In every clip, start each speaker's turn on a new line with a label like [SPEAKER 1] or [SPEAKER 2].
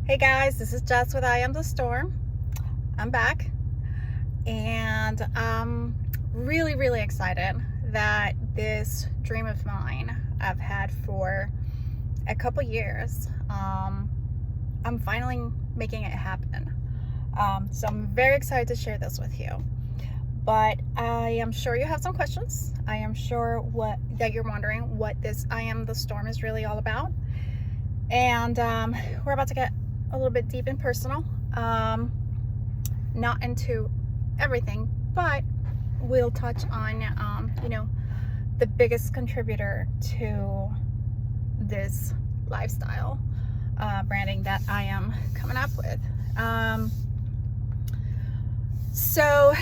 [SPEAKER 1] Hey guys, this is Jess with I Am the Storm. I'm back and I'm really excited that this dream of mine I've had for a couple years, I'm finally making it happen. So I'm very excited to share this with you. But I am sure you have some questions. I am sure that you're wondering what this I Am the Storm is really all about. And we're about to get a little bit deep and personal, not into everything, but we'll touch on the biggest contributor to this lifestyle branding that I am coming up with. So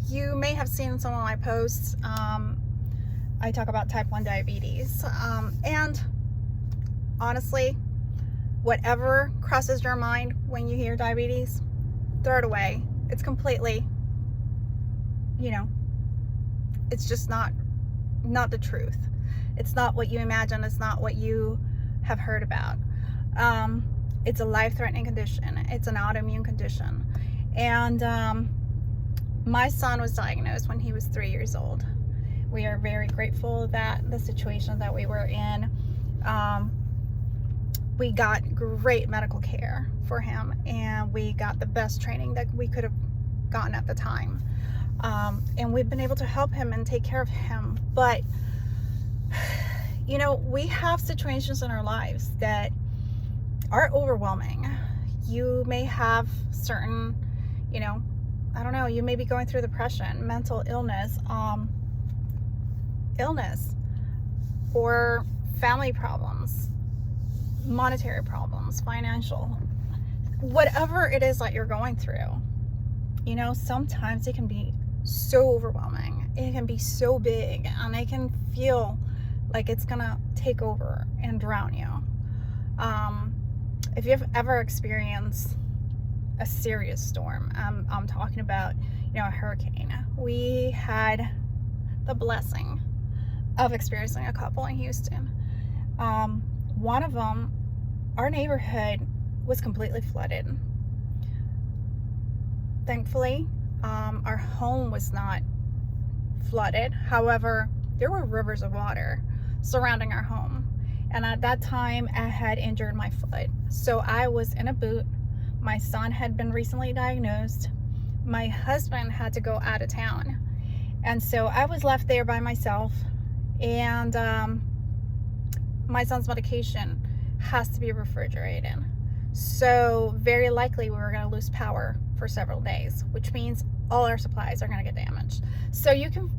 [SPEAKER 1] you may have seen some of my posts. I talk about type 1 diabetes, and honestly, whatever crosses your mind when you hear diabetes, throw it away. It's completely, it's just not the truth. It's not what you imagine. It's not what you have heard about. It's a life-threatening condition. It's an autoimmune condition. And my son was diagnosed when he was 3 years old. We are very grateful that the situation that we were in, we got great medical care for him, and we got the best training that we could have gotten at the time. And we've been able to help him and take care of him. But, we have situations in our lives that are overwhelming. You may have certain, I don't know, you may be going through depression, mental illness, or family problems, monetary problems, financial, whatever it is that you're going through. Sometimes it can be so overwhelming. It can be so big, and it can feel like it's gonna take over and drown you. If you've ever experienced a serious storm, I'm talking about, a hurricane. We had the blessing of experiencing a couple in Houston. One of them, our neighborhood was completely flooded. Thankfully, our home was not flooded. However, there were rivers of water surrounding our home. And at that time, I had injured my foot. So I was in a boot. My son had been recently diagnosed. My husband had to go out of town. And so I was left there by myself. And my son's medication has to be refrigerated. So very likely we were going to lose power for several days, which means all our supplies are going to get damaged. So you can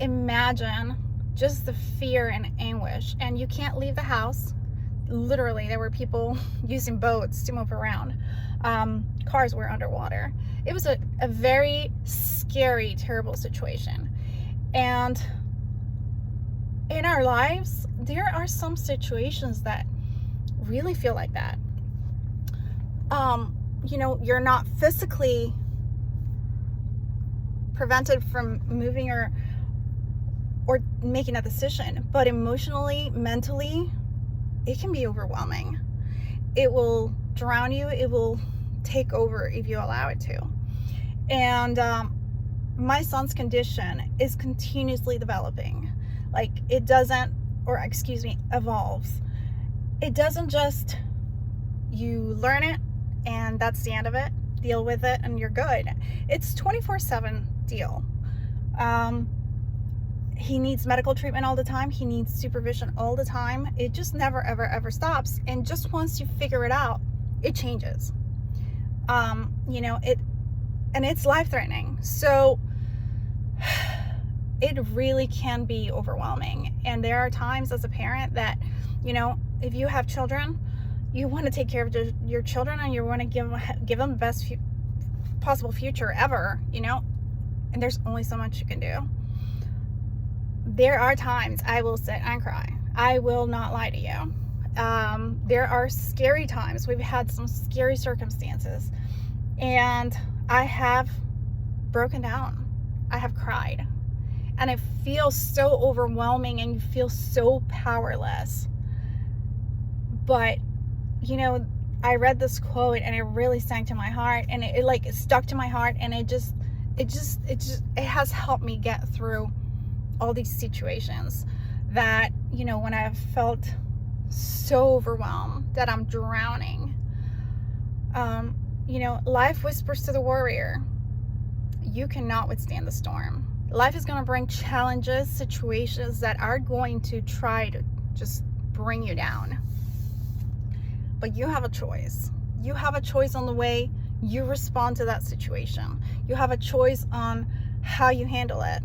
[SPEAKER 1] imagine just the fear and anguish, and you can't leave the house. Literally, there were people using boats to move around. Cars were underwater. It was a very scary, terrible situation. And in our lives, there are some situations that really feel like that. You're not physically prevented from moving or making a decision, but emotionally, mentally, it can be overwhelming. It will drown you. It will take over if you allow it to. And my son's condition is continuously developing. Like, it doesn't, evolves. It doesn't just, you learn it and that's the end of it, deal with it and you're good. It's 24/7 deal. He needs medical treatment all the time. He needs supervision all the time. It just never, ever stops. And just once you figure it out, it changes. It's life-threatening. So it really can be overwhelming. And there are times as a parent that, if you have children, you want to take care of your children, and you want to give them the best possible future ever, and there's only so much you can do. There are times I will sit and cry. I will not lie to you. There are scary times. We've had some scary circumstances, and I have broken down. I have cried, and it feels so overwhelming, and you feel so powerless. But I read this quote and it really sank to my heart, and it like it stuck to my heart, and it has helped me get through all these situations that, you know, when I've felt so overwhelmed that I'm drowning. You know, life whispers to the warrior, you cannot withstand the storm. Life is going to bring challenges, situations that are going to try to just bring you down. But you have a choice. You have a choice on the way you respond to that situation. You have a choice on how you handle it.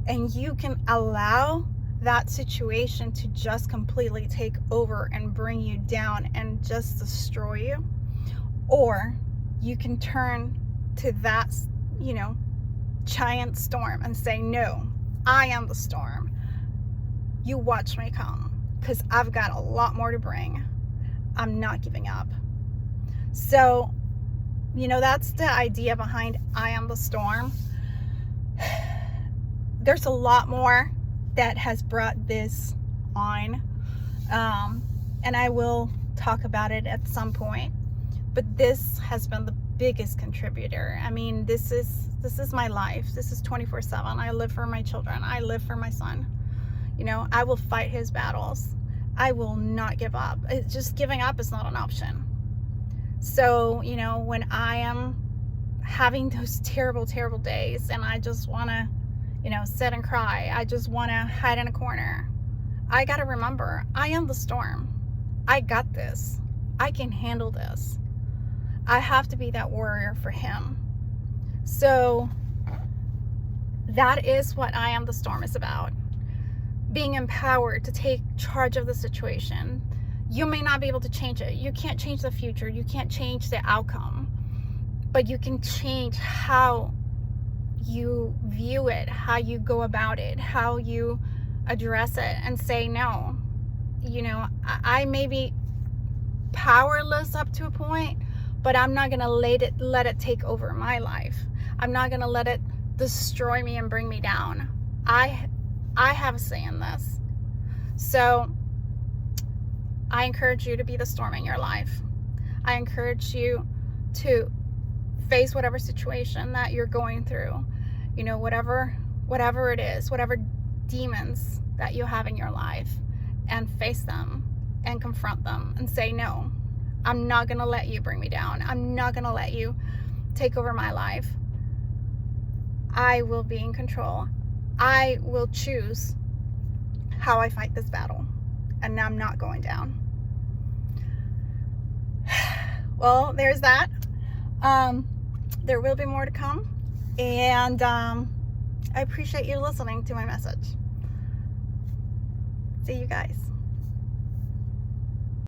[SPEAKER 1] And you can allow that situation to just completely take over and bring you down and just destroy you. Or you can turn to that, you know, giant storm and say, no, I am the storm. You watch me come, because I've got a lot more to bring. I'm not giving up. So, you know, that's the idea behind I am the storm. There's a lot more that has brought this on, and I will talk about it at some point, but this has been the biggest contributor. I mean, this is my life. This is 24/7. I live for my children. I live for my son. You know, I will fight his battles. I will not give up. It's just, giving up is not an option. So, you know, when I am having those terrible, terrible days and I just want to, you know, sit and cry, I just want to hide in a corner, I got to remember, I am the storm. I got this. I can handle this. I have to be that warrior for him. So that is what I am the storm is about. Being empowered to take charge of the situation. You may not be able to change it. You can't change the future. You can't change the outcome. But you can change how you view it, how you go about it, how you address it, and say, no, you know, I may be powerless up to a point, but I'm not going to let it take over my life. I'm not going to let it destroy me and bring me down. I have a say in this. So I encourage you to be the storm in your life. I encourage you to face whatever situation that you're going through, you know, whatever it is, whatever demons that you have in your life, and face them and confront them and say, no, I'm not going to let you bring me down. I'm not going to let you take over my life. I will be in control. I will choose how I fight this battle, and I'm not going down. Well, there's that. There will be more to come, and I appreciate you listening to my message. See you guys.